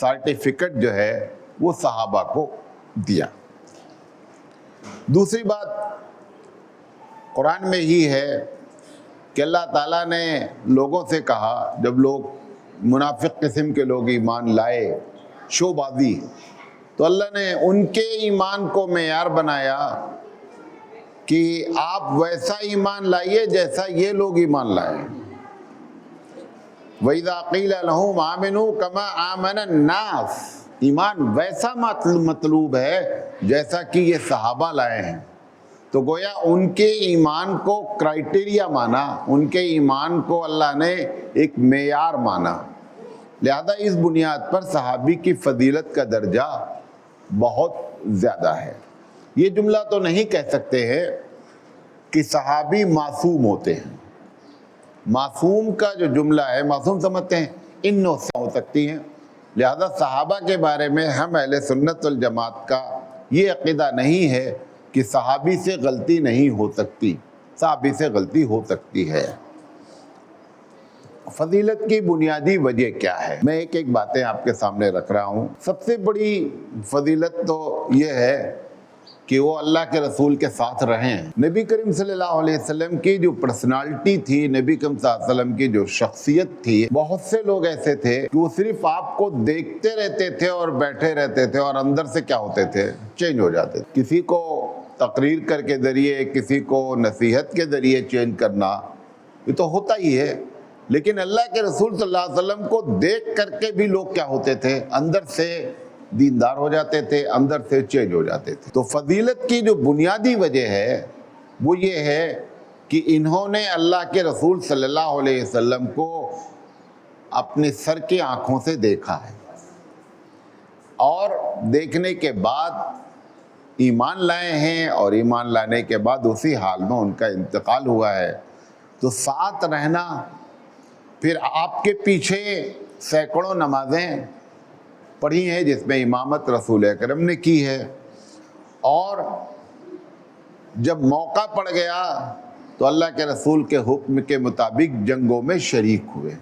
Certificate جو ہے وہ صحابہ کو دیا۔ دوسری بات قرآن میں ہی ہے کہ اللہ تعالیٰ نے لوگوں سے کہا، جب لوگ منافق قسم کے لوگ ایمان لائے، شو بازی، تو اللہ نے ان کے ایمان کو معیار بنایا کہ آپ ویسا ایمان لائیے جیسا یہ لوگ ایمان لائے۔ وَإِذَا قِيلَ لَهُمْ آمِنُوا كَمَا آمَنَ النَّاسِ، ایمان ویسا مطلوب ہے جیسا کہ یہ صحابہ لائے ہیں۔ تو گویا ان کے ایمان کو کرائٹیریا مانا، ان کے ایمان کو اللہ نے ایک معیار مانا، لہذا اس بنیاد پر صحابی کی فضیلت کا درجہ بہت زیادہ ہے۔ یہ جملہ تو نہیں کہہ سکتے ہیں کہ صحابی معصوم ہوتے ہیں۔ معصوم کا جو جملہ ہے، معصوم سمجھتے ہیں ان نوعیت ہو سکتی ہیں، لہذا صحابہ کے بارے میں ہم اہل سنت والجماعت کا یہ عقیدہ نہیں ہے کہ صحابی سے غلطی نہیں ہو سکتی، صحابی سے غلطی ہو سکتی ہے۔ فضیلت کی بنیادی وجہ کیا ہے؟ میں ایک باتیں آپ کے سامنے رکھ رہا ہوں۔ سب سے بڑی فضیلت تو یہ ہے کہ وہ اللہ کے رسول کے ساتھ رہیں۔ نبی کریم صلی اللہ علیہ وسلم کی جو پرسنالٹی تھی، نبی کریم صلی اللہ علیہ وسلم کی جو شخصیت تھی، بہت سے لوگ ایسے تھے کہ وہ صرف آپ کو دیکھتے رہتے تھے اور بیٹھے رہتے تھے اور اندر سے کیا ہوتے تھے؟ چینج ہو جاتے تھے۔ کسی کو تقریر کر کے ذریعے، کسی کو نصیحت کے ذریعے چینج کرنا، یہ تو ہوتا ہی ہے، لیکن اللہ کے رسول صلی اللہ علیہ وسلم کو دیکھ کر کے بھی لوگ کیا ہوتے تھے؟ اندر سے دیندار ہو جاتے تھے، اندر سے چینج ہو جاتے تھے۔ تو فضیلت کی جو بنیادی وجہ ہے وہ یہ ہے کہ انہوں نے اللہ کے رسول صلی اللہ علیہ وسلم کو اپنے سر کی آنکھوں سے دیکھا ہے، اور دیکھنے کے بعد ایمان لائے ہیں، اور ایمان لانے کے بعد اسی حال میں ان کا انتقال ہوا ہے۔ تو ساتھ رہنا، پھر آپ کے پیچھے سینکڑوں نمازیں پڑھی ہیں جس میں امامت رسول اکرم نے کی ہے، اور جب موقع پڑ گیا تو اللہ کے رسول کے حکم کے مطابق جنگوں میں شریک ہوئے۔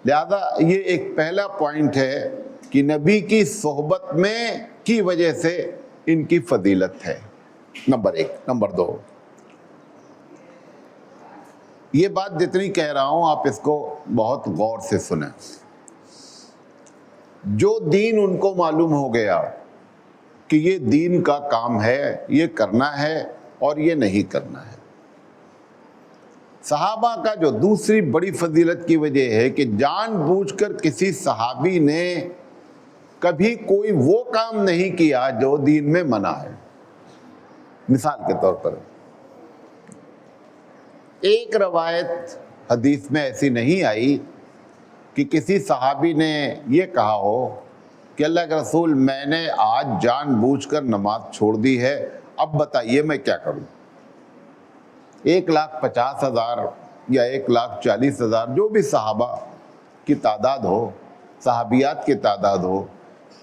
لہذا یہ ایک پہلا پوائنٹ ہے کہ نبی کی صحبت میں کی وجہ سے ان کی فضیلت ہے، نمبر ایک۔ نمبر دو، یہ بات جتنی کہہ رہا ہوں آپ اس کو بہت غور سے سنیں۔ جو دین ان کو معلوم ہو گیا کہ یہ دین کا کام ہے، یہ کرنا ہے اور یہ نہیں کرنا ہے۔ صحابہ کا جو دوسری بڑی فضیلت کی وجہ ہے کہ جان بوجھ کر کسی صحابی نے کبھی کوئی وہ کام نہیں کیا جو دین میں منع ہے۔ مثال کے طور پر ایک روایت حدیث میں ایسی نہیں آئی کہ کسی صحابی نے یہ کہا ہو کہ اللہ کے رسول میں نے آج جان بوجھ کر نماز چھوڑ دی ہے، اب بتائیے میں کیا کروں۔ 1,50,000 یا 1,40,000 جو بھی صحابہ کی تعداد ہو، صحابیات کی تعداد ہو،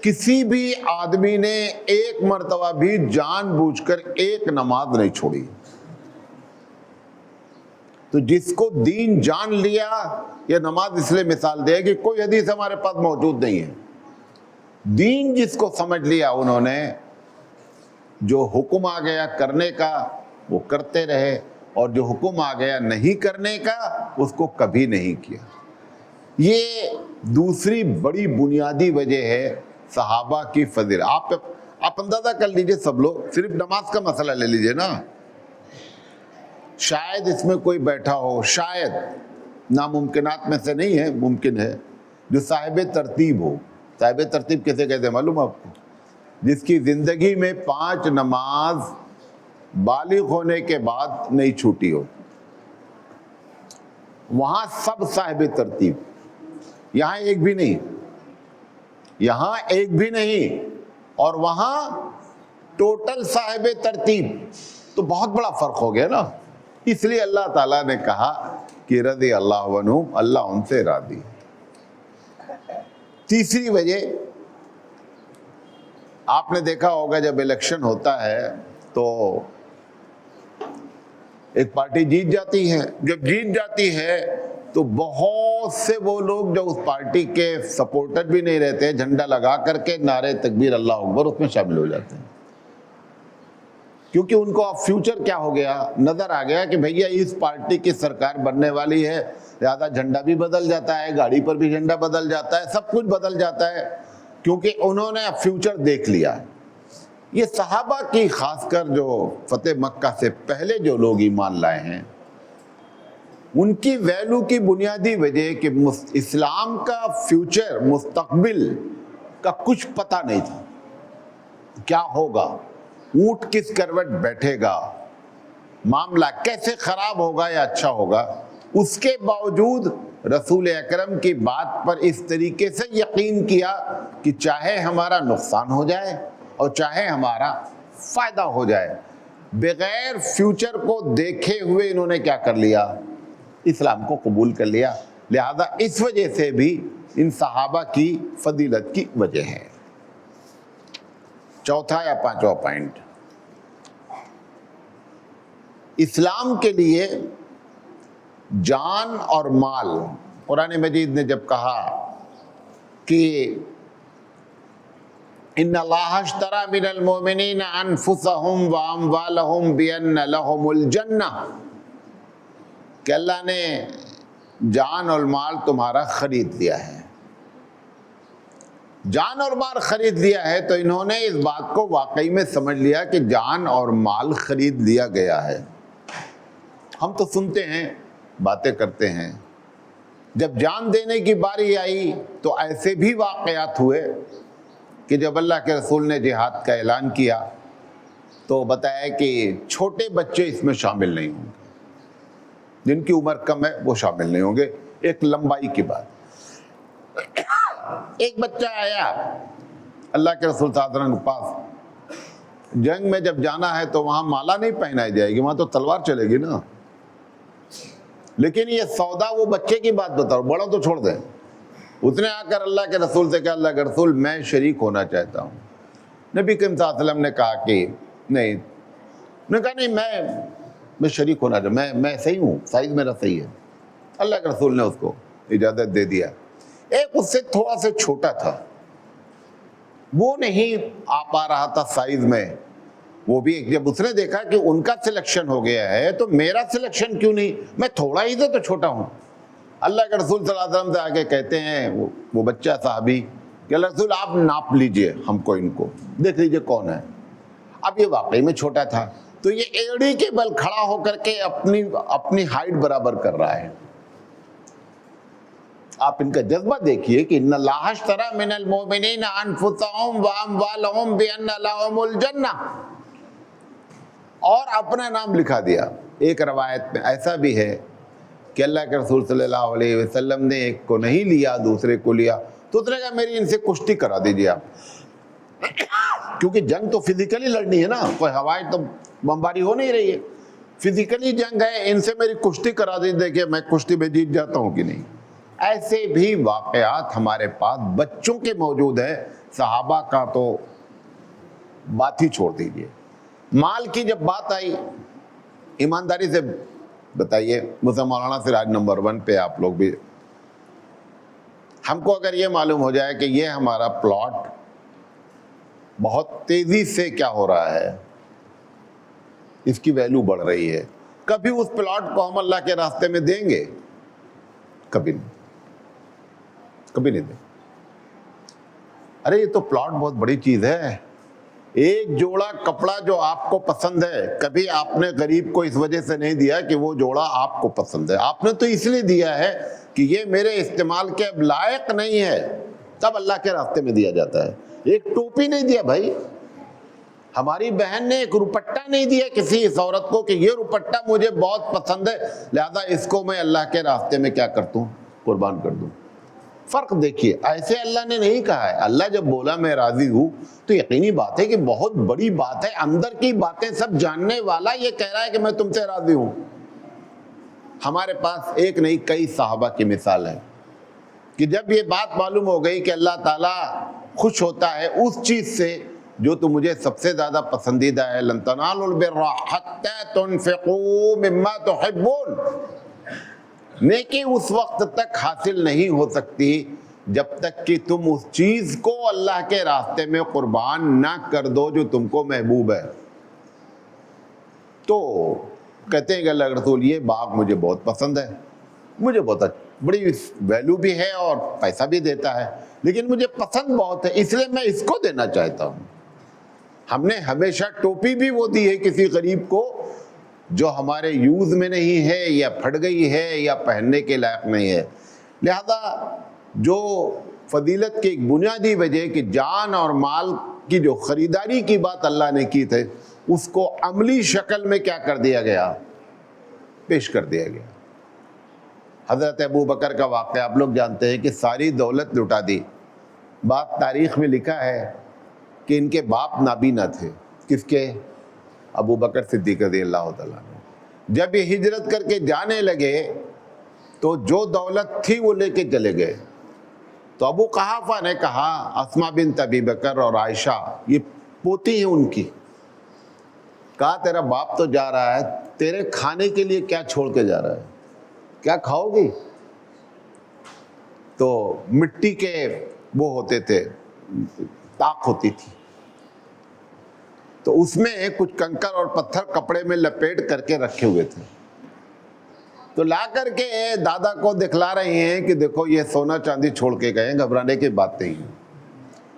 کسی بھی آدمی نے ایک مرتبہ بھی جان بوجھ کر ایک نماز نہیں چھوڑی۔ تو جس کو دین جان لیا، یہ نماز اس لیے مثال دے کہ کوئی حدیث ہمارے پاس موجود نہیں ہے، دین جس کو سمجھ لیا انہوں نے، جو حکم آ گیا کرنے کا وہ کرتے رہے، اور جو حکم آ گیا نہیں کرنے کا اس کو کبھی نہیں کیا۔ یہ دوسری بڑی بنیادی وجہ ہے صحابہ کی فضیلت۔ آپ اندازہ کر لیجئے، سب لوگ صرف نماز کا مسئلہ لے لیجئے نا، شاید اس میں کوئی بیٹھا ہو، شاید ناممکنات میں سے نہیں ہے، ممکن ہے، جو صاحب ترتیب ہو۔ صاحب ترتیب کیسے کہتے ہیں معلوم آپ کو؟ جس کی زندگی میں 5 نماز بالغ ہونے کے بعد نہیں چھوٹی ہو، وہاں سب صاحب ترتیب، یہاں ایک بھی نہیں، یہاں ایک بھی نہیں، اور وہاں ٹوٹل صاحب ترتیب، تو بہت بڑا فرق ہو گیا نا۔ اس لیے اللہ تعالیٰ نے کہا کہ رضی اللہ عنہم، اللہ ان سے راضی۔ تیسری وجہ، آپ نے دیکھا ہوگا جب الیکشن ہوتا ہے تو ایک پارٹی جیت جاتی ہے، جب جیت جاتی ہے تو بہت سے وہ لوگ جو اس پارٹی کے سپورٹر بھی نہیں رہتے، جھنڈا لگا کر کے نعرے تکبیر اللہ اکبر اس میں شامل ہو جاتے ہیں، کیونکہ ان کو اب فیوچر کیا ہو گیا، نظر آ گیا کہ بھیا اس پارٹی کی سرکار بننے والی ہے، لہذا جھنڈا بھی بدل جاتا ہے، گاڑی پر بھی جھنڈا بدل جاتا ہے، سب کچھ بدل جاتا ہے، کیونکہ انہوں نے اب فیوچر دیکھ لیا۔ یہ صحابہ کی خاص کر جو فتح مکہ سے پہلے جو لوگ ایمان لائے ہیں، ان کی ویلو کی بنیادی وجہ کہ اسلام کا فیوچر، مستقبل کا کچھ پتہ نہیں تھا، کیا ہوگا، اونٹ کس کروٹ بیٹھے گا، معاملہ کیسے خراب ہوگا یا اچھا ہوگا، اس کے باوجود رسول اکرم کی بات پر اس طریقے سے یقین کیا کہ چاہے ہمارا نقصان ہو جائے اور چاہے ہمارا فائدہ ہو جائے، بغیر فیوچر کو دیکھے ہوئے انہوں نے کیا کر لیا، اسلام کو قبول کر لیا۔ لہذا اس وجہ سے بھی ان صحابہ کی فضیلت کی وجہ ہے۔ چوتھا یا پانچواں پوائنٹ، اسلام کے لیے جان اور مال، قرآن مجید نے جب کہا کہ ان اللہ اشتری من المؤمنین انفسہم واموالہم بان لہم الجنہ، کہ اللہ نے جان اور مال تمہارا خرید لیا ہے، جان اور مال خرید لیا ہے، تو انہوں نے اس بات کو واقعی میں سمجھ لیا کہ جان اور مال خرید لیا گیا ہے۔ ہم تو سنتے ہیں، باتیں کرتے ہیں، جب جان دینے کی باری آئی تو ایسے بھی واقعات ہوئے کہ جب اللہ کے رسول نے جہاد کا اعلان کیا تو بتایا کہ چھوٹے بچے اس میں شامل نہیں ہوں گے، جن کی عمر کم ہے وہ شامل نہیں ہوں گے۔ ایک لمبائی کی بات، ایک بچہ آیا اللہ کے رسول صلی اللہ علیہ وسلم کے پاس، جنگ میں جب جانا ہے تو وہاں مالا نہیں پہنائی جائے گی، وہاں تو تلوار چلے گی نا، لیکن یہ سودا وہ بچے کی بات بتاؤ، بڑا تو چھوڑ دیں۔ اس نے آ کر اللہ کے رسول سے کہا، اللہ کے رسول میں شریک ہونا چاہتا ہوں۔ نبی کریم صلی اللہ علیہ وسلم نے کہا کہ نہیں، نے کہا نہیں میں شریک ہونا چاہتا ہوں، میں صحیح ہوں، سائز میرا صحیح ہے۔ اللہ کے رسول نے اس کو اجازت دے دیا۔ ایک اس سے تھوڑا سے چھوٹا تھا، وہ نہیں آ پا رہا تھا سائز میں، وہ بھی جب اس نے دیکھا کہ ان کا سلیکشن ہو گیا ہے تو میرا سلیکشن کیوں نہیں، میں تھوڑا ہی تو چھوٹا ہوں۔ اللہ کے رسول صلی اللہ علیہ وسلم سے آگے کہتے ہیں وہ بچہ صحابی کہ اللہ رسول آپ ناپ لیجئے ہم کو، ان کو دیکھ لیجئے کون ہے۔ اب یہ واقعی میں چھوٹا تھا، تو یہ ایڑی کے بل کھڑا ہو کر کے اپنی ہائٹ برابر کر رہا ہے۔ آپ ان کا جذبہ دیکھیے کہ ان اللہ اشتری من المؤمنین انفسہم واموالہم بان لہم الجنہ، اور اپنا نام لکھا دیا۔ ایک روایت میں ایسا بھی ہے کہ اللہ کے رسول صلی اللہ علیہ وسلم نے ایک کو نہیں لیا، دوسرے کو لیا، تو اس نے کہا میری ان سے کشتی کرا دیجیے آپ، کیونکہ جنگ تو فزیکلی لڑنی ہے نا، کوئی ہوائی تو بمباری ہو نہیں رہی ہے، فزیکلی جنگ ہے، ان سے میری کشتی کرا دیجیے، دیکھیے میں کشتی میں جیت جاتا ہوں کہ نہیں۔ ایسے بھی واقعات ہمارے پاس بچوں کے موجود ہیں، صحابہ کا تو بات ہی چھوڑ دیجیے۔ مال کی جب بات آئی، ایمانداری سے بتائیے، مجھے مولانا سراج نمبر 1 پہ آپ لوگ بھی، ہم کو اگر یہ معلوم ہو جائے کہ یہ ہمارا پلاٹ بہت تیزی سے کیا ہو رہا ہے، اس کی ویلیو بڑھ رہی ہے، کبھی اس پلاٹ کو ہم اللہ کے راستے میں دیں گے؟ کبھی نہیں، کبھی نہیں دیں۔ ارے یہ تو پلاٹ بہت بڑی چیز ہے، ایک جوڑا کپڑا جو آپ کو پسند ہے، کبھی آپ نے غریب کو اس وجہ سے نہیں دیا کہ وہ جوڑا آپ کو پسند ہے، آپ نے تو اس لیے دیا ہے کہ یہ میرے استعمال کے اب لائق نہیں ہے، تب اللہ کے راستے میں دیا جاتا ہے۔ ایک ٹوپی نہیں دیا بھائی، ہماری بہن نے ایک روپٹہ نہیں دیا کسی اس عورت کو کہ یہ روپٹہ مجھے بہت پسند ہے، لہذا اس کو میں اللہ کے راستے میں کیا کرتا ہوں، قربان کر دوں۔ فرق دیکھیے، ایسے اللہ نے نہیں کہا ہے۔ اللہ جب بولا میں راضی ہوں تو یقینی بات ہے کہ بہت بڑی بات ہے، اندر کی باتیں سب جاننے والا یہ کہہ رہا ہے کہ میں تم سے راضی ہوں۔ ہمارے پاس ایک نہیں کئی صحابہ کی مثال ہے کہ جب یہ بات معلوم ہو گئی کہ اللہ تعالیٰ خوش ہوتا ہے اس چیز سے جو تو مجھے سب سے زیادہ پسندیدہ ہے، لن تنالوا البر حتی تنفقوا مما تحبون، نیکی اس وقت تک حاصل نہیں ہو سکتی جب تک کہ تم اس چیز کو اللہ کے راستے میں قربان نہ کر دو جو تم کو محبوب ہے۔ تو کہتے ہیں کہ اللہ کے رسول یہ باغ مجھے بہت پسند ہے، مجھے بہت بڑی ویلیو بھی ہے اور پیسہ بھی دیتا ہے، لیکن مجھے پسند بہت ہے، اس لیے میں اس کو دینا چاہتا ہوں۔ ہم نے ہمیشہ ٹوپی بھی وہ دی ہے کسی غریب کو جو ہمارے یوز میں نہیں ہے یا پھٹ گئی ہے یا پہننے کے لائق نہیں ہے۔ لہذا جو فضیلت کی ایک بنیادی وجہ کہ جان اور مال کی جو خریداری کی بات اللہ نے کی تھی، اس کو عملی شکل میں کیا کر دیا گیا؟ پیش کر دیا گیا۔ حضرت ابو بکر کا واقعہ آپ لوگ جانتے ہیں کہ ساری دولت لٹا دی۔ بات تاریخ میں لکھا ہے کہ ان کے باپ نابینا تھے۔ کس کے؟ ابو بکر صدیق رضی اللہ تعالیٰ عنہ۔ جب یہ ہجرت کر کے جانے لگے تو جو دولت تھی وہ لے کے چلے گئے۔ تو ابو قحافہ نے کہا، اسماء بنت ابی بکر اور عائشہ یہ پوتی ہیں ان کی، کہا تیرا باپ تو جا رہا ہے، تیرے کھانے کے لیے کیا چھوڑ کے جا رہا ہے؟ کیا کھاؤ گی؟ تو مٹی کے وہ ہوتے تھے، تاق ہوتی تھی، تو اس میں کچھ کنکر اور پتھر کپڑے میں لپیٹ کر کے رکھے ہوئے تھے۔ تو لا کر کے دادا کو دکھلا رہے ہیں کہ دیکھو یہ سونا چاندی چھوڑ کے گئے، گھبرانے کی بات نہیں۔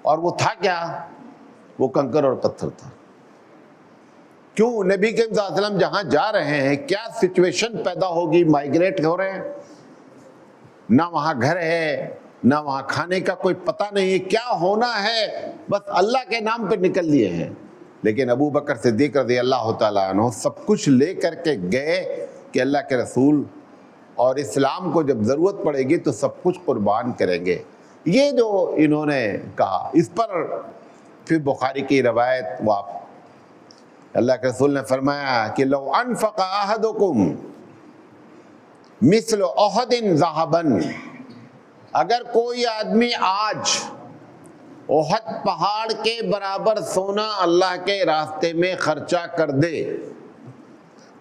اور وہ تھا کیا؟ وہ کنکر اور پتھر تھا۔ کیوں؟ نبی کریم صلی اللہ علیہ وسلم جہاں جا رہے ہیں کیا سچویشن پیدا ہوگی، مائگریٹ ہو رہے ہیں، نہ وہاں گھر ہے نہ وہاں کھانے کا کوئی پتہ نہیں ہے، کیا ہونا ہے، بس اللہ کے نام پہ نکل لیے ہیں۔ لیکن ابو بکر صدیق رضی اللہ تعالیٰ عنہ سب کچھ لے کر کے گئے کہ اللہ کے رسول اور اسلام کو جب ضرورت پڑے گی تو سب کچھ قربان کریں گے۔ یہ جو انہوں نے کہا، اس پر پھر بخاری کی روایت، وہ اللہ کے رسول نے فرمایا کہ لو انفق احدکم مثل احد ذهبا، اگر کوئی آدمی آج احد پہاڑ کے برابر سونا اللہ کے راستے میں خرچہ کر دے،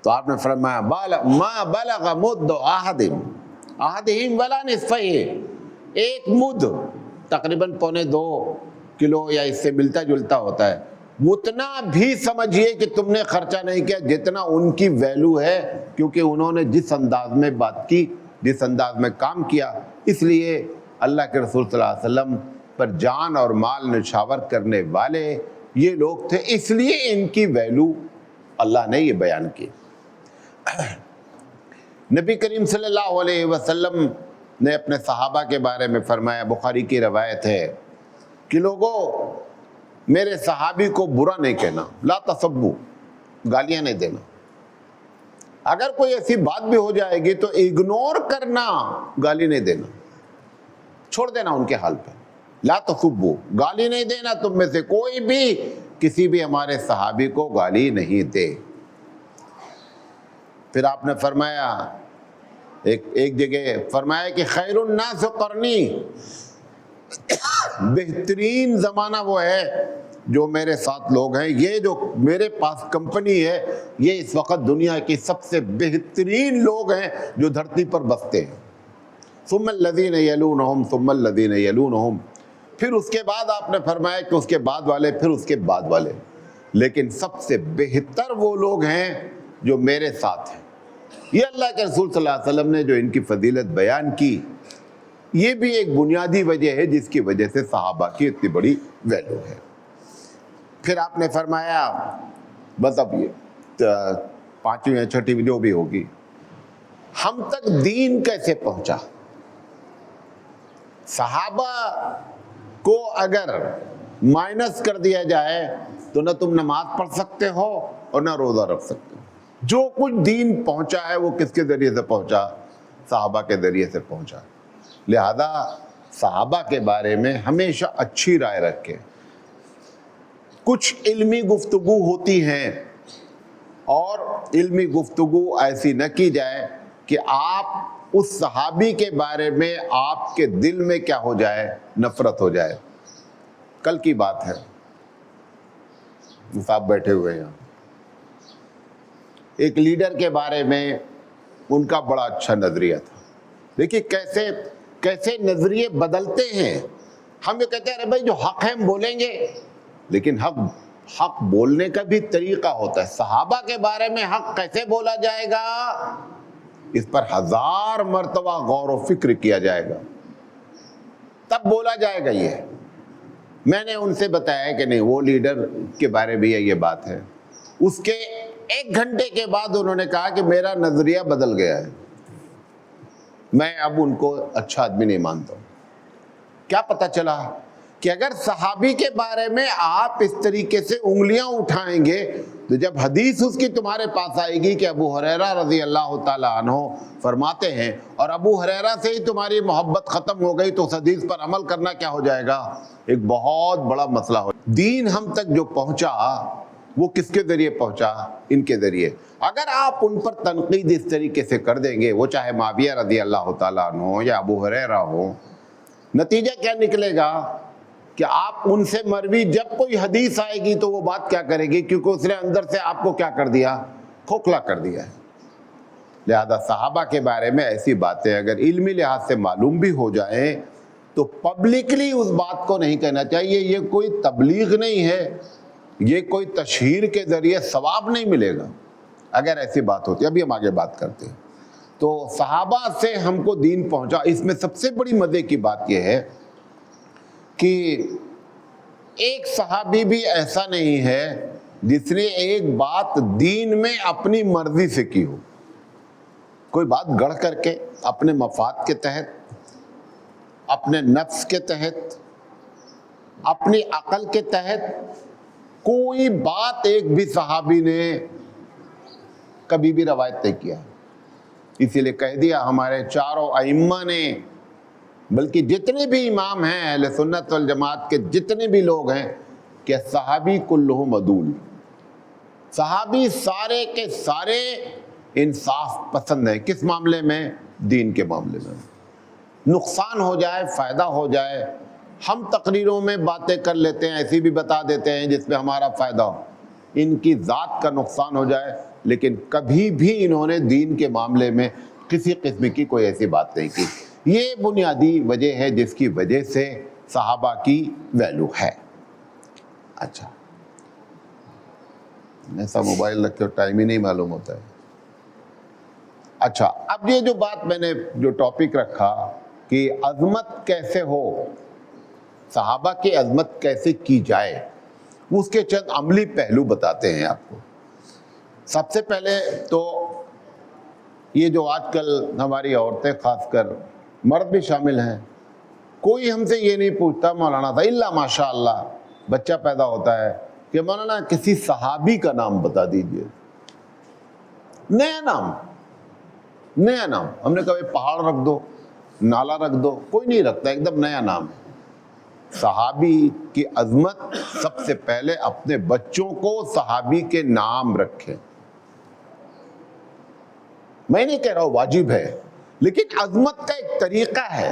تو آپ نے فرمایا ما بلغ مد احدہم ولا نصفہ، ایک مد تقریباً 1.25 کلو یا اس سے ملتا جلتا ہوتا ہے، اتنا بھی سمجھیے کہ تم نے خرچہ نہیں کیا جتنا ان کی ویلیو ہے، کیونکہ انہوں نے جس انداز میں بات کی، جس انداز میں کام کیا، اس لیے اللہ کے رسول صلی اللہ علیہ وسلم پر جان اور مال نچھاور کرنے والے یہ لوگ تھے، اس لیے ان کی ویلیو اللہ نے یہ بیان کی۔ نبی کریم صلی اللہ علیہ وسلم نے اپنے صحابہ کے بارے میں فرمایا، بخاری کی روایت ہے کہ لوگوں میرے صحابی کو برا نہیں کہنا، لا تسبو، گالیاں نہیں دینا، اگر کوئی ایسی بات بھی ہو جائے گی تو اگنور کرنا، گالی نہیں دینا، چھوڑ دینا ان کے حال پہ، لا تسبو، گالی نہیں دینا، تم میں سے کوئی بھی کسی بھی ہمارے صحابی کو گالی نہیں دے۔ پھر آپ نے فرمایا ایک جگہ فرمایا کہ خیر الناس قرنی، بہترین زمانہ وہ ہے جو میرے ساتھ لوگ ہیں، یہ جو میرے پاس کمپنی ہے یہ اس وقت دنیا کی سب سے بہترین لوگ ہیں جو دھرتی پر بستے ہیں۔ ثم الذین یلونہم ثم الذین یلونہم، پھر اس کے بعد آپ نے فرمایا کہ اس کے بعد والے، پھر اس کے بعد والے، لیکن سب سے بہتر وہ لوگ ہیں جو میرے ساتھ ہیں۔ یہ اللہ کے رسول صلی اللہ علیہ وسلم نے جو ان کی فضیلت بیان کی، یہ بھی ایک بنیادی وجہ ہے جس کی وجہ سے صحابہ کی اتنی بڑی ویلیو ہے۔ پھر آپ نے فرمایا، بس اب یہ 5ویں یا 6ٹھی جو بھی ہوگی، ہم تک دین کیسے پہنچا؟ صحابہ کو اگر مائنس کر دیا جائے تو نہ تم نماز پڑھ سکتے ہو اور نہ روزہ رکھ سکتے ہو۔ جو کچھ دین پہنچا ہے وہ کس کے ذریعے سے پہنچا؟ صحابہ کے ذریعے سے پہنچا۔ لہذا صحابہ کے بارے میں ہمیشہ اچھی رائے رکھیں۔ کچھ علمی گفتگو ہوتی ہیں اور علمی گفتگو ایسی نہ کی جائے کہ آپ اس صحابی کے بارے میں آپ کے دل میں کیا ہو جائے؟ نفرت ہو جائے۔ کل کی بات ہے، صاحب بیٹھے ہوئے ہیں، ایک لیڈر کے بارے میں ان کا بڑا اچھا نظریہ تھا، دیکھیے کیسے کیسے نظریے بدلتے ہیں. ہم یہ کہتے ہیں ارے بھائی جو حق ہے ہم بولیں گے، لیکن حق بولنے کا بھی طریقہ ہوتا ہے. صحابہ کے بارے میں حق کیسے بولا جائے گا، اس پر 1000 مرتبہ غور و فکر کیا جائے گا، تب بولا جائے گا. یہ میں نے ان سے بتایا کہ نہیں، وہ لیڈر کے بارے میں یہ بات ہے. اس کے 1 گھنٹے کے بعد انہوں نے کہا کہ میرا نظریہ بدل گیا ہے، میں اب ان کو اچھا آدمی نہیں مانتا ہوں. کیا پتہ چلا کہ اگر صحابی کے بارے میں آپ اس طریقے سے انگلیاں اٹھائیں گے تو جب حدیث اس کی تمہارے پاس آئے گی کہ ابو ہریرہ رضی اللہ تعالیٰ عنہ فرماتے ہیں اور ابو ہریرہ سے ہی تمہاری محبت ختم ہو گئی، تو اس حدیث پر عمل کرنا کیا ہو جائے گا، ایک بہت بڑا مسئلہ ہو. دین ہم تک جو پہنچا وہ کس کے ذریعے پہنچا، ان کے ذریعے. اگر آپ ان پر تنقید اس طریقے سے کر دیں گے، وہ چاہے معاویہ رضی اللہ تعالیٰ عنہ ہو یا ابو ہریرہ ہو، نتیجہ کیا نکلے گا کہ آپ ان سے مروی جب کوئی حدیث آئے گی تو وہ بات کیا کرے گی، کیونکہ اس نے اندر سے آپ کو کیا کر دیا، کھوکھلا کر دیا ہے. لہذا صحابہ کے بارے میں ایسی باتیں اگر علمی لحاظ سے معلوم بھی ہو جائیں تو پبلکلی اس بات کو نہیں کہنا چاہیے. یہ کوئی تبلیغ نہیں ہے، یہ کوئی تشہیر کے ذریعے ثواب نہیں ملے گا اگر ایسی بات ہوتی. ابھی ہم آگے بات کرتے ہیں. تو صحابہ سے ہم کو دین پہنچا. اس میں سب سے بڑی مزے کی بات یہ ہے کہ ایک صحابی بھی ایسا نہیں ہے جس نے ایک بات دین میں اپنی مرضی سے کی ہو. کوئی بات گڑھ کر کے اپنے مفاد کے تحت، اپنے نفس کے تحت، اپنی عقل کے تحت کوئی بات ایک بھی صحابی نے کبھی بھی روایت نہیں کیا. اسی لیے کہہ دیا ہمارے چاروں ائمہ نے، بلکہ جتنے بھی امام ہیں اہل سنت والجماعت کے جتنے بھی لوگ ہیں، کہ صحابی کلہم عدول. صحابی سارے کے سارے انصاف پسند ہیں. کس معاملے میں؟ دین کے معاملے میں. نقصان ہو جائے، فائدہ ہو جائے، ہم تقریروں میں باتیں کر لیتے ہیں، ایسی بھی بتا دیتے ہیں جس میں ہمارا فائدہ ہو. ان کی ذات کا نقصان ہو جائے، لیکن کبھی بھی انہوں نے دین کے معاملے میں کسی قسم کی کوئی ایسی بات نہیں کی. یہ بنیادی وجہ ہے جس کی وجہ سے صحابہ کی ویلیو ہے. اچھا، ایسا موبائل رکھے ٹائم ہی نہیں معلوم ہوتا ہے. اچھا، اب یہ جو بات میں نے جو ٹاپک رکھا کہ عظمت کیسے ہو، صحابہ کی عظمت کیسے کی جائے، اس کے چند عملی پہلو بتاتے ہیں آپ کو. سب سے پہلے تو یہ جو آج کل ہماری عورتیں، خاص کر مرد بھی شامل ہیں، کوئی ہم سے یہ نہیں پوچھتا مولانا تھا الا ماشاء اللہ بچہ پیدا ہوتا ہے کہ مولانا کسی صحابی کا نام بتا دیجئے. نیا نام، نیا نام. ہم نے کہا پہاڑ رکھ دو، نالا رکھ دو، کوئی نہیں رکھتا، ایک دم نیا نام ہے. صحابی کی عظمت سب سے پہلے اپنے بچوں کو صحابی کے نام رکھیں. میں نہیں کہہ رہا ہوں واجب ہے، لیکن عظمت کا ایک طریقہ ہے.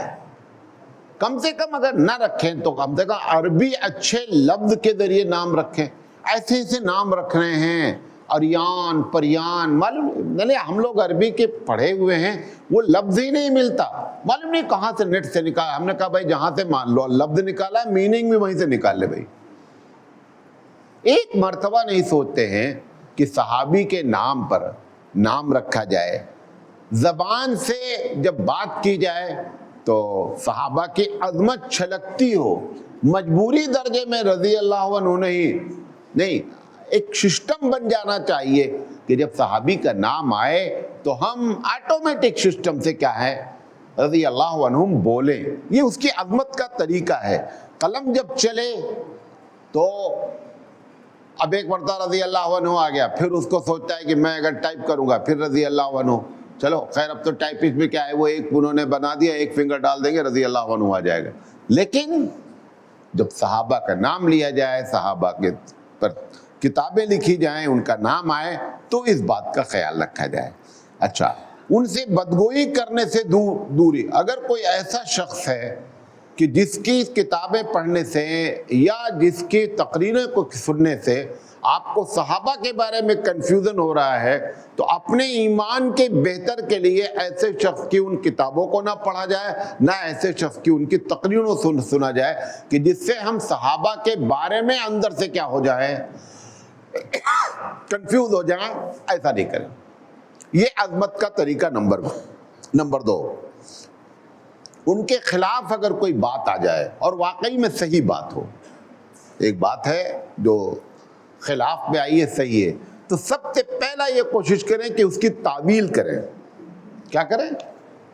کم سے کم اگر نہ رکھیں تو کم سے کم عربی اچھے لفظ کے ذریعے نام رکھیں. ایسے ایسے نام رکھ رہے ہیں، اریان، پریان، معلوم نہیں. ہم لوگ عربی کے پڑھے ہوئے ہیں، وہ لفظ ہی نہیں ملتا، معلوم نہیں کہاں سے نیٹ سے نکالا. ہم نے کہا بھائی جہاں سے مان لو لفظ نکالا ہے، میننگ بھی وہیں سے نکال لے. بھائی ایک مرتبہ نہیں سوچتے ہیں کہ صحابی کے نام پر نام رکھا جائے. زبان سے جب بات کی جائے تو صحابہ کی عظمت چھلکتی ہو. مجبوری درجے میں رضی اللہ عنہ نہیں، ایک سسٹم بن جانا چاہیے کہ جب صحابی کا نام آئے تو ہم آٹومیٹک سسٹم سے کیا ہے، رضی اللہ عنہم بولیں. یہ اس کی عظمت کا طریقہ ہے. قلم جب چلے تو اب ایک مرتبہ رضی اللہ عنہ آ گیا، پھر اس کو سوچتا ہے کہ میں اگر ٹائپ کروں گا پھر رضی اللہ عنہ. چلو خیر، اب تو ٹائپسٹ میں کیا ہے، وہ ایک انہوں نے بنا دیا، ایک فنگر ڈال دیں گے رضی اللہ عنہ آ جائے گا. لیکن جب صحابہ کا نام لیا جائے، صحابہ کے پر کتابیں لکھی جائیں، ان کا نام آئے تو اس بات کا خیال رکھا جائے. اچھا، ان سے بدگوئی کرنے سے دوری. اگر کوئی ایسا شخص ہے کہ جس کی کتابیں پڑھنے سے یا جس کی تقریریں کو سننے سے آپ کو صحابہ کے بارے میں کنفیوژن ہو رہا ہے، تو اپنے ایمان کے بہتر کے لیے ایسے شخص کی ان کتابوں کو نہ پڑھا جائے، نہ ایسے شخص کی ان کی تقریروں سنا جائے کہ جس سے ہم صحابہ کے بارے میں اندر سے کیا ہو جائے، کنفیوز ہو جائیں۔ ایسا نہیں کریں۔ یہ عظمت کا طریقہ نمبر 2، ان کے خلاف اگر کوئی بات آ جائے اور واقعی میں صحیح بات ہو، ایک بات ہے جو خلاف میں آئی ہے صحیح ہے، تو سب سے پہلا یہ کوشش کریں کہ اس کی تعویل کریں۔ کیا کریں؟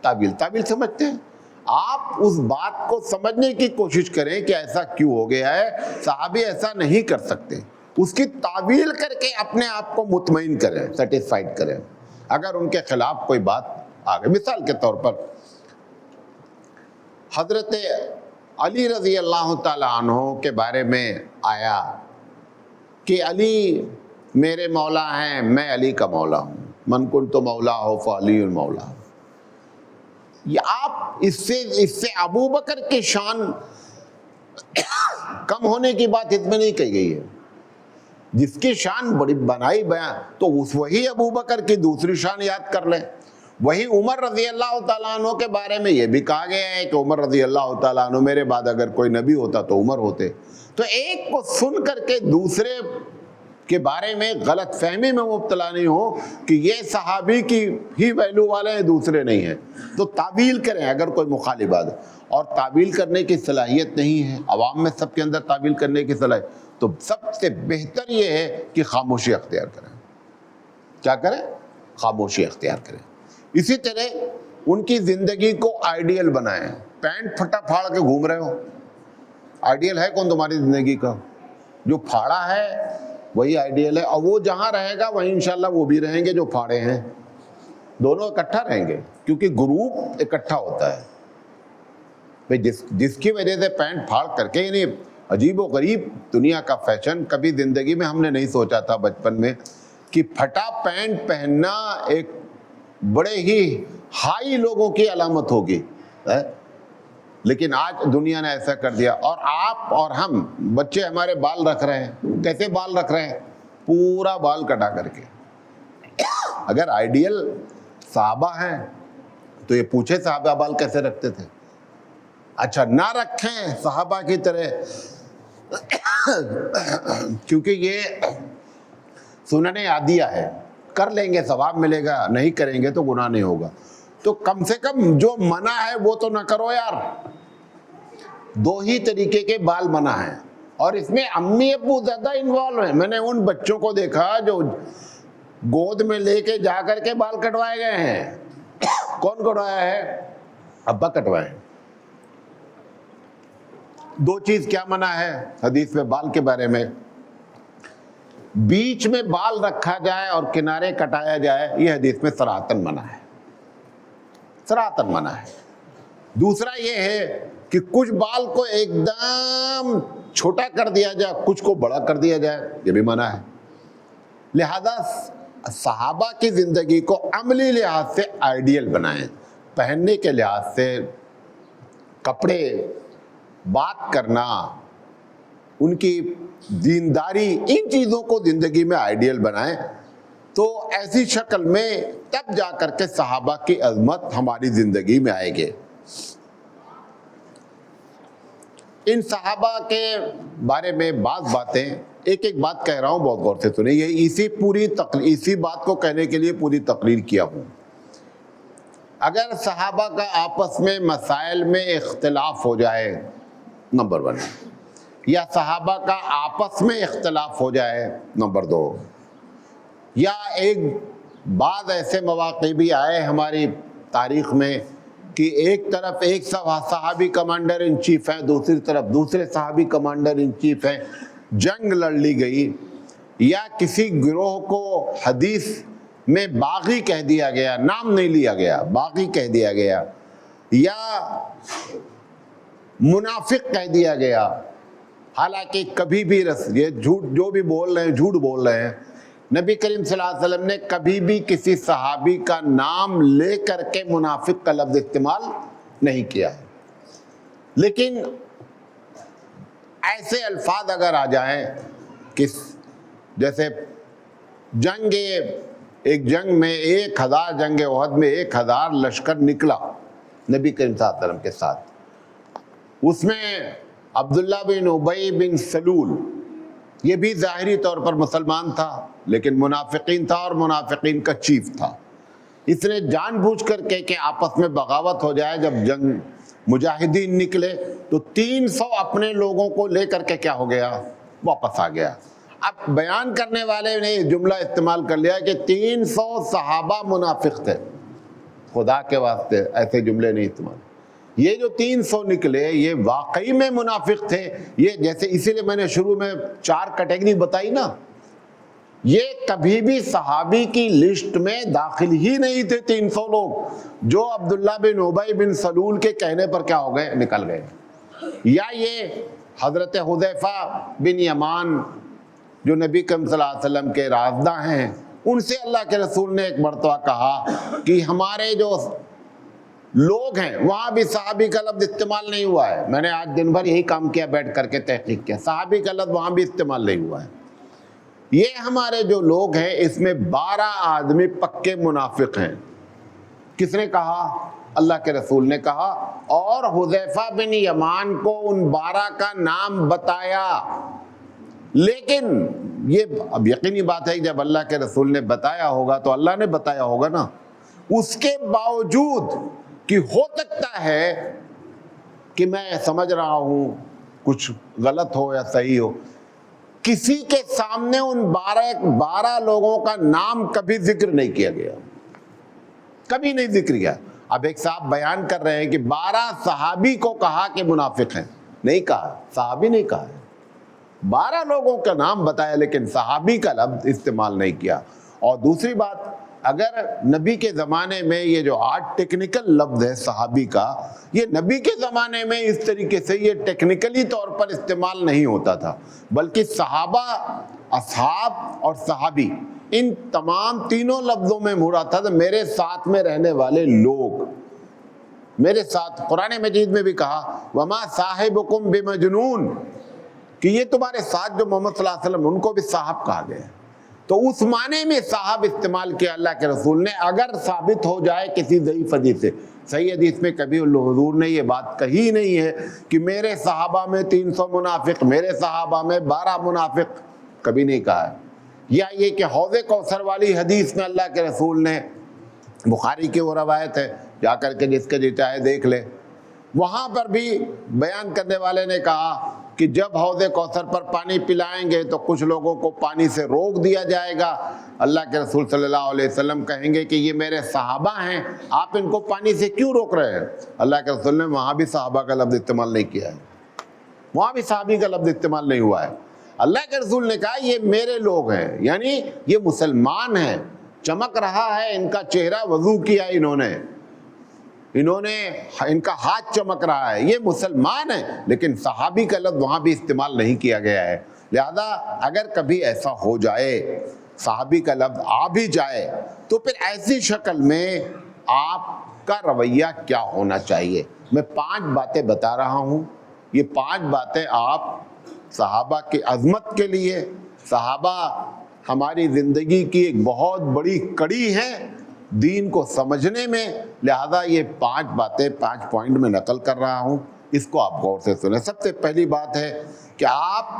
تعویل سمجھتے ہیں آپ؟ اس بات کو سمجھنے کی کوشش کریں کہ ایسا کیوں ہو گیا ہے، صحابی ایسا نہیں کر سکتے، اس کی تعویل کر کے اپنے آپ کو مطمئن کریں، سیٹسفائیڈ کریں۔ اگر ان کے خلاف کوئی بات آ گئی، مثال کے طور پر حضرت علی رضی اللہ تعالیٰ عنہ کے بارے میں آیا کہ علی میرے مولا ہیں، میں علی کا مولا ہوں، من کنت مولا ہو فعلی المولا۔ یہ آپ اس سے ابو بکر کی شان کم ہونے کی بات اس میں نہیں کہی گئی ہے۔ جس کی شان بڑی بنائی بیان، تو وہی ابو بکر کی دوسری شان یاد کر لیں۔ وہی عمر رضی اللہ تعالیٰ عنہ کے بارے میں یہ بھی کہا گیا ہے کہ عمر رضی اللہ تعالیٰ عنہ، میرے بعد اگر کوئی نبی ہوتا تو عمر ہوتے۔ تو ایک کو سن کر کے دوسرے کے بارے میں غلط فہمی میں مبتلا نہیں ہو کہ یہ صحابی کی ہی ویلیو والے ہیں، دوسرے نہیں ہیں۔ تو تعویل کریں اگر کوئی مخالف بات، اور تعویل کرنے کی صلاحیت نہیں ہے عوام میں، سب کے اندر تعویل کرنے کی صلاحیت، تو سب سے بہتر یہ ہے کہ خاموشی اختیار کریں۔ کیا کریں؟ خاموشی اختیار کریں۔ اسی طرح ان کی زندگی کو آئیڈیل بنائیں۔ پینٹ پھٹا پھاڑ کے گھوم رہے ہو، آئیڈیل ہے کون تمہاری زندگی کا؟ جو پھاڑا ہے وہی آئیڈیل ہے، اور وہ جہاں رہے گا وہیں انشاءاللہ وہ بھی رہیں گے جو پھاڑے ہیں، دونوں اکٹھا رہیں گے، کیونکہ گروپ اکٹھا ہوتا ہے۔ جس کی وجہ سے پینٹ پھاڑ کر کے، یعنی عجیب و غریب دنیا کا فیشن، کبھی زندگی میں ہم نے نہیں سوچا تھا بچپن میں کہ پھٹا پینٹ پہننا ایک بڑے ہی ہائی لوگوں کی علامت ہوگی، لیکن آج دنیا نے ایسا کر دیا۔ اور آپ اور ہم بچے ہمارے بال رکھ رہے ہیں، کیسے بال رکھ رہے ہیں؟ پورا بال کٹا کر کے۔ اگر آئیڈیل صحابہ ہیں تو یہ پوچھے صحابہ بال کیسے رکھتے تھے؟ اچھا نہ رکھیں صحابہ کی طرح، کیونکہ یہ سنن عادیہ ہے، کر لیں گے ثواب ملے گا، نہیں کریں گے تو گناہ نہیں ہوگا۔ تو کم سے کم جو منع ہے وہ تو نہ کرو یار۔ دو ہی طریقے کے بال منع ہیں، اور اس میں امی ابو زیادہ انوالو ہیں۔ میں نے ان بچوں کو دیکھا جو گود میں لے کے جا کر کے بال کٹوائے گئے ہیں۔ کون کٹوایا ہے؟ ابا کٹوائے۔ دو چیز کیا منع ہے حدیث میں بال کے بارے میں؟ بیچ میں بال رکھا جائے اور کنارے کٹایا جائے، یہ حدیث میں صراحتاً منع ہے، صراحتاً منع ہے۔ دوسرا یہ ہے کہ کچھ بال کو ایک دم چھوٹا کر دیا جائے، کچھ کو بڑا کر دیا جائے، یہ بھی منع ہے۔ لہذا صحابہ کی زندگی کو عملی لحاظ سے آئیڈیل بنائیں، پہننے کے لحاظ سے، کپڑے، بات کرنا، ان کی دینداری، ان چیزوں کو زندگی میں آئیڈیل بنائیں، تو ایسی شکل میں تب جا کر کے صحابہ کی عظمت ہماری زندگی میں آئے گی۔ ان صحابہ کے بارے میں بعض باتیں، ایک ایک بات کہہ رہا ہوں، بہت غور سے سنیں، یہ اسی بات کو کہنے کے لیے پوری تقریر کیا ہوں۔ اگر صحابہ کا آپس میں مسائل میں اختلاف ہو جائے، نمبر 1، یا صحابہ کا آپس میں اختلاف ہو جائے، نمبر 2، یا بعض ایسے مواقع بھی آئے ہماری تاریخ میں کہ ایک طرف ایک صحابی کمانڈر ان چیف ہیں، دوسری طرف دوسرے صحابی کمانڈر ان چیف ہیں، جنگ لڑ لی گئی، یا کسی گروہ کو حدیث میں باغی کہہ دیا گیا، نام نہیں لیا گیا، باغی کہہ دیا گیا، یا منافق کہہ دیا گیا، حالانکہ کبھی بھی یہ جھوٹ جو بھی بول رہے ہیں جھوٹ بول رہے ہیں۔ نبی کریم صلی اللہ علیہ وسلم نے کبھی بھی کسی صحابی کا نام لے کر کے منافق کا لفظ استعمال نہیں کیا ہے۔ لیکن ایسے الفاظ اگر آ جائیں کہ جیسے ایک جنگ میں 1000 جنگ احد میں 1000 لشکر نکلا نبی کریم صلی اللہ علیہ وسلم کے ساتھ، اس میں عبداللہ بن ابی بن سلول یہ بھی ظاہری طور پر مسلمان تھا لیکن منافقین تھا، اور منافقین کا چیف تھا۔ اس نے جان بوجھ کر کے کہ آپس میں بغاوت ہو جائے، جب جنگ مجاہدین نکلے تو 300 اپنے لوگوں کو لے کر کے کیا ہو گیا، واپس آ گیا۔ اب بیان کرنے والے نے یہ جملہ استعمال کر لیا کہ 300 صحابہ منافق تھے۔ خدا کے واسطے ایسے جملے نہیں استعمال، یہ جو 300 نکلے یہ واقعی میں منافق تھے۔ یہ جیسے اسی لیے میں نے شروع میں 4 کیٹیگری بتائی نا، یہ کبھی بھی صحابی کی لسٹ میں داخل ہی نہیں تھے 300 لوگ جو عبداللہ بن ابی بن سلول کے کہنے پر کیا ہو گئے، نکل گئے۔ یا یہ حضرت حذیفہ بن یمان جو نبی کریم صلی اللہ علیہ وسلم کے رازداں ہیں، ان سے اللہ کے رسول نے ایک مرتبہ کہا کہ ہمارے جو لوگ ہیں وہاں بھی صحابی کا لفظ استعمال نہیں ہوا ہے۔ میں نے آج دن بھر یہی کام کیا، بیٹھ کر کے تحقیق کیا، صحابی کا لفظ وہاں بھی استعمال نہیں ہوا ہے۔ یہ ہمارے جو لوگ ہیں اس میں 12 آدمی پکے منافق ہیں۔ کس نے کہا؟ اللہ کے رسول نے کہا، اور حذیفہ بن یمان کو ان 12 کا نام بتایا۔ لیکن یہ اب یقینی بات ہے کہ جب اللہ کے رسول نے بتایا ہوگا تو اللہ نے بتایا ہوگا نا، اس کے باوجود کہ ہو سکتا ہے کہ میں سمجھ رہا ہوں کچھ غلط ہو یا صحیح ہو، کسی کے سامنے ان 12 لوگوں کا نام کبھی ذکر نہیں کیا گیا، کبھی نہیں ذکر کیا۔ اب ایک صاحب بیان کر رہے ہیں کہ 12 صحابی کو کہا کہ منافق ہیں، نہیں کہا، صحابی نہیں کہا ہے۔ 12 لوگوں کا نام بتایا لیکن صحابی کا لفظ استعمال نہیں کیا۔ اور دوسری بات، اگر نبی کے زمانے میں یہ جو آج ٹیکنیکل لفظ ہے صحابی کا، یہ نبی کے زمانے میں اس طریقے سے یہ ٹیکنیکلی طور پر استعمال نہیں ہوتا تھا، بلکہ صحابہ، اصحاب اور صحابی ان تمام تینوں لفظوں میں مراد تھا میرے ساتھ میں رہنے والے لوگ۔ میرے ساتھ قرآن مجید میں بھی کہا وَمَا صَاحِبُكُمْ بِمَجْنُونَ، کہ یہ تمہارے ساتھ جو محمد صلی اللہ علیہ وسلم ان کو بھی صاحب کہا گیا ہے۔ تو اس معنی میں صاحب استعمال کیا اللہ کے رسول نے، اگر ثابت ہو جائے کسی ضعیف حدیث سے۔ صحیح حدیث میں کبھی حضور نے یہ بات کہی نہیں ہے کہ میرے صحابہ میں 300 منافق، میرے صحابہ میں 12 منافق، کبھی نہیں کہا ہے۔ یا یہ کہ حوض کوثر والی حدیث میں اللہ کے رسول نے، بخاری کی وہ روایت ہے، جا کر کے جس کے جی چاہے دیکھ لے، وہاں پر بھی بیان کرنے والے نے کہا کہ جب حوض کوثر پر پانی پلائیں گے تو کچھ لوگوں کو پانی سے روک دیا جائے گا۔ اللہ کے رسول صلی اللہ علیہ وسلم کہیں گے کہ یہ میرے صحابہ ہیں، آپ ان کو پانی سے کیوں روک رہے ہیں؟ اللہ کے رسول نے وہاں بھی صحابہ کا لفظ استعمال نہیں کیا ہے، وہاں بھی صحابی کا لفظ استعمال نہیں ہوا ہے۔ اللہ کے رسول نے کہا یہ میرے لوگ ہیں، یعنی یہ مسلمان ہیں، چمک رہا ہے ان کا چہرہ، وضو کیا انہوں نے، ان کا ہاتھ چمک رہا ہے، یہ مسلمان ہیں، لیکن صحابی کا لفظ وہاں بھی استعمال نہیں کیا گیا ہے۔ لہذا اگر کبھی ایسا ہو جائے صحابی کا لفظ آ بھی جائے تو پھر ایسی شکل میں آپ کا رویہ کیا ہونا چاہیے؟ میں 5 باتیں بتا رہا ہوں، یہ 5 باتیں آپ صحابہ کی عظمت کے لیے، صحابہ ہماری زندگی کی ایک بہت بڑی کڑی ہے دین کو سمجھنے میں، لہذا یہ 5 باتیں 5 پوائنٹ میں نقل کر رہا ہوں، اس کو آپ غور سے سنیں۔ سب سے پہلی بات ہے کہ آپ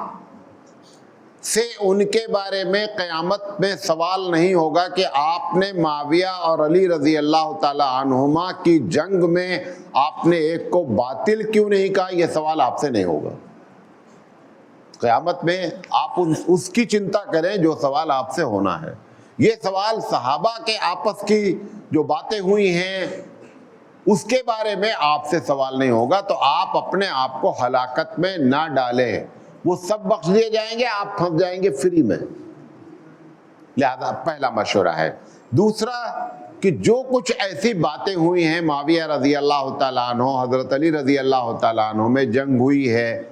سے ان کے بارے میں قیامت میں سوال نہیں ہوگا کہ آپ نے معاویہ اور علی رضی اللہ تعالی عنہما کی جنگ میں آپ نے ایک کو باطل کیوں نہیں کہا، یہ سوال آپ سے نہیں ہوگا۔ قیامت میں آپ اس کی چنتا کریں جو سوال آپ سے ہونا ہے۔ یہ سوال صحابہ کے آپس کی جو باتیں ہوئی ہیں اس کے بارے میں آپ سے سوال نہیں ہوگا، تو آپ اپنے آپ کو ہلاکت میں نہ ڈالیں، وہ سب بخش دیے جائیں گے، آپ پھنس جائیں گے فری میں۔ لہذا پہلا مشورہ ہے۔ دوسرا کہ جو کچھ ایسی باتیں ہوئی ہیں، معاویہ رضی اللہ تعالیٰ عنہ، حضرت علی رضی اللہ تعالیٰ عنہ میں جنگ ہوئی ہے،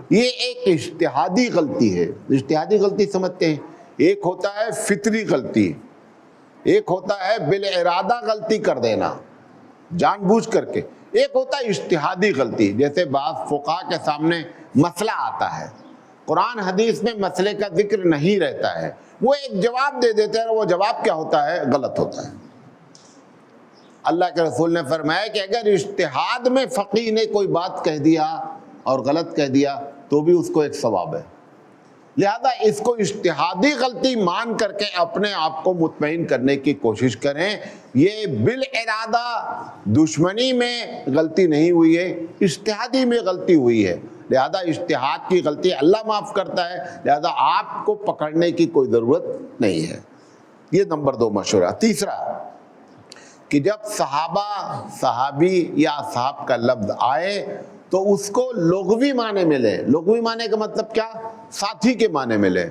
یہ ایک اجتہادی غلطی ہے۔ اجتہادی غلطی سمجھتے ہیں، ایک ہوتا ہے فطری غلطی، ایک ہوتا ہے بالارادہ غلطی کر دینا جان بوجھ کر کے، ایک ہوتا ہے اجتہادی غلطی، جیسے بعض فقہا کے سامنے مسئلہ آتا ہے، قرآن حدیث میں مسئلے کا ذکر نہیں رہتا ہے، وہ ایک جواب دے دیتے ہیں، وہ جواب کیا ہوتا ہے؟ غلط ہوتا ہے۔ اللہ کے رسول نے فرمایا کہ اگر اجتہاد میں فقیہ نے کوئی بات کہہ دیا اور غلط کہہ دیا تو بھی اس کو ایک ثواب ہے، لہذا اس کو اجتہادی غلطی مان کر کے اپنے آپ کو مطمئن کرنے کی کوشش کریں۔ یہ بالارادہ دشمنی میں غلطی نہیں ہوئی ہے، اجتہادی میں غلطی ہوئی ہے، لہذا اجتہاد کی غلطی اللہ معاف کرتا ہے، لہذا آپ کو پکڑنے کی کوئی ضرورت نہیں ہے۔ یہ نمبر 2 مشورہ۔ تیسرا کہ جب صحابی یا اصحاب کا لفظ آئے تو اس کو لغوی معنی میں لے۔ لغوی معنی کا مطلب کیا؟ ساتھی کے معنی میں لے،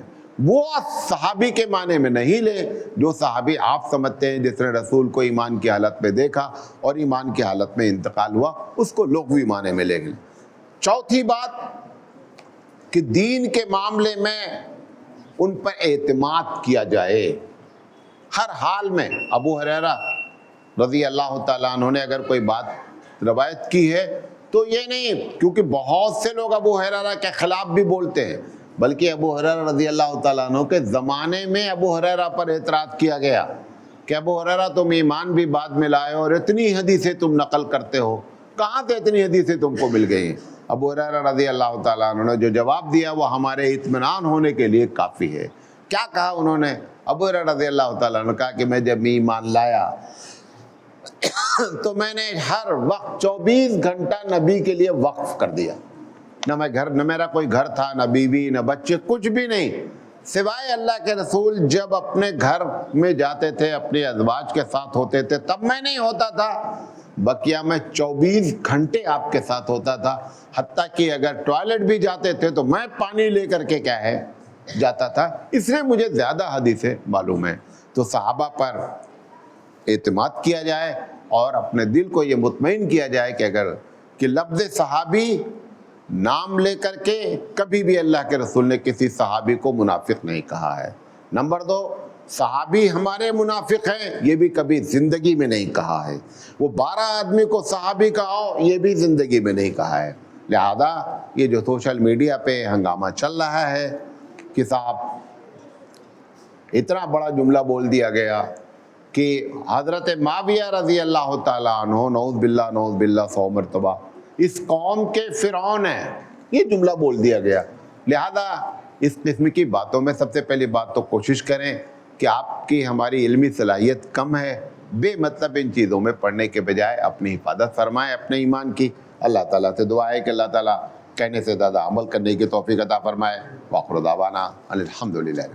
وہ صحابی کے معنی میں نہیں لے۔ جو صحابی آپ سمجھتے ہیں، جس نے رسول کو ایمان کی حالت میں دیکھا اور ایمان کی حالت میں انتقال ہوا، اس کو لغوی معنی میں لے گئے۔ چوتھی بات کہ دین کے معاملے میں ان پر اعتماد کیا جائے ہر حال میں۔ ابو ہریرہ رضی اللہ تعالیٰ عنہ نے اگر کوئی بات روایت کی ہے تو یہ نہیں، کیونکہ بہت سے لوگ ابو ہریرہ کے خلاف بھی بولتے ہیں، بلکہ ابو ہریرہ رضی اللہ تعالیٰ عنہ کے زمانے میں ابو ہریرہ پر اعتراض کیا گیا کہ ابو ہریرہ تم ایمان بھی بعد میں لائے اور اتنی حدیثیں تم نقل کرتے ہو، کہاں سے اتنی حدیثیں تم کو مل گئی ہیں؟ ابو ہریرہ رضی اللہ تعالیٰ عنہ نے جو جواب دیا وہ ہمارے اطمینان ہونے کے لیے کافی ہے۔ کیا کہا انہوں نے؟ ابو ہریرہ رضی اللہ تعالیٰ عنہ نے کہا کہ میں جب ایمان لایا تو میں نے ہر وقت 24 گھنٹہ نبی کے لیے وقف کر دیا۔ نہ میرا کوئی گھر تھا، نہ بیوی، نہ بچے، کچھ بھی نہیں، سوائے اللہ کے رسول جب اپنے گھر میں جاتے تھے، اپنے ازواج کے ساتھ ہوتے تھے تب میں نہیں ہوتا تھا، بقیہ میں 24 گھنٹے آپ کے ساتھ ہوتا تھا، حتیٰ کہ اگر ٹوائلٹ بھی جاتے تھے تو میں پانی لے کر کے کیا ہے جاتا تھا۔ اس لیے مجھے زیادہ حدیثیں معلوم ہیں۔ تو صحابہ پر اعتماد کیا جائے اور اپنے دل کو یہ مطمئن کیا جائے کہ اگر کہ لفظ صحابی نام لے کر کے کبھی بھی اللہ کے رسول نے کسی صحابی کو منافق نہیں کہا ہے۔ نمبر 2، صحابی ہمارے منافق ہیں یہ بھی کبھی زندگی میں نہیں کہا ہے۔ وہ 12 آدمی کو صحابی کہو یہ بھی زندگی میں نہیں کہا ہے۔ لہذا یہ جو سوشل میڈیا پہ ہنگامہ چل رہا ہے کہ صاحب اتنا بڑا جملہ بول دیا گیا کہ حضرت معاویہ رضی اللہ تعالیٰ عنہ نعوذ باللہ 100 مرتبہ اس قوم کے فرعون ہیں، یہ جملہ بول دیا گیا۔ لہذا اس قسم کی باتوں میں سب سے پہلی بات تو کوشش کریں کہ آپ کی ہماری علمی صلاحیت کم ہے، بے مطلب ان چیزوں میں پڑھنے کے بجائے اپنی حفاظت فرمائیں اپنے ایمان کی۔ اللہ تعالیٰ سے دعا ہے کہ اللہ تعالیٰ کہنے سے زیادہ عمل کرنے کی توفیق عطا فرمائے۔ وآخر دعوانا الحمدللہ۔